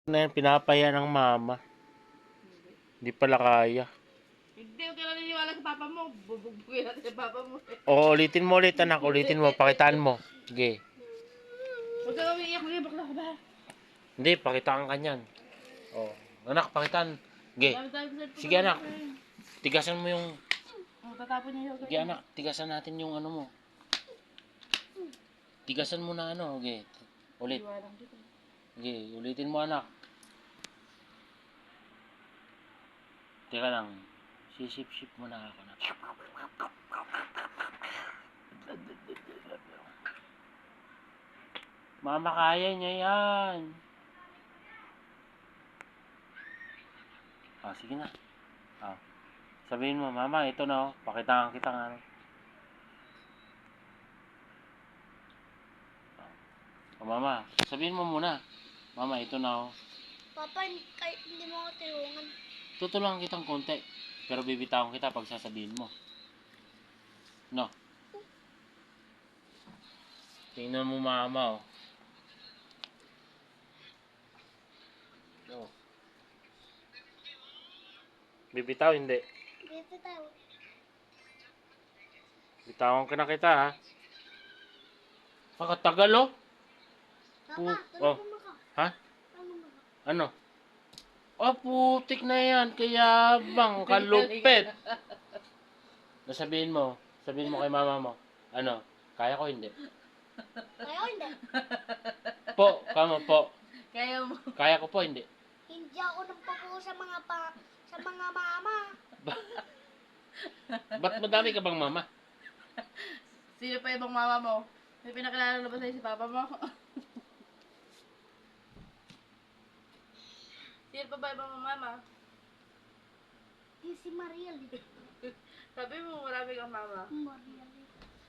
Na yan, pinapaya ng mama. Hindi pala kaya. Hindi, huwag ka naniniwala sa papa mo. Bubugbugin natin sa papa mo. O, ulitin mo ulit, anak. Ulitin mo. Pakitaan mo. Sige. Huwag ka umiiyak. Huwag ka bakla ka ba? Hindi, pakitaan ka niyan. O, anak, pakitaan. Sige. Sige, anak. Tigasan mo yung... Tatapon niya yung... Sige, anak. Tigasan natin yung ano mo. Tigasan mo na ano. Sige. Ulit. Sige, ulitin mo, anak. Teka lang. Sisip-sip mo na ako na. Mama, kaya niya yan. Ah, sige na. Ah. Sabihin mo, mama, ito na oh. Pakitaan kita nga. Oh, mama, sabihin mo muna. Mama, ito na oh. Papa, hindi mo ako tulungan. Tutulungan kitang konti. Pero bibitawan kita pag sasabihin mo. No? Tingnan mo, mama oh. Oh. Bibitaw, hindi. Dito tayo. Bitawan ka na kita, ha? Pakatagal, oh. Papa, Oh. tulungan mo ka. Ha? Tulungan mo ka. Ano? Oh, putik na yan. Kaya bang kalupit. Nasabihin mo. Sabihin mo kay mama mo. Ano? Kaya ko, hindi. Kaya o hindi? Po, kamo po. Kaya mo. Kaya ko po, hindi. Hindi ako nagpapuho sa mga mama. Ba't madami ka bang mama? Sino pa ibang mama mo? May pinakilala na ba sa'yo si papa mo? Sino pa ba ibang mama? Si Mariel. Sabi mo marami kang mama. Mariel.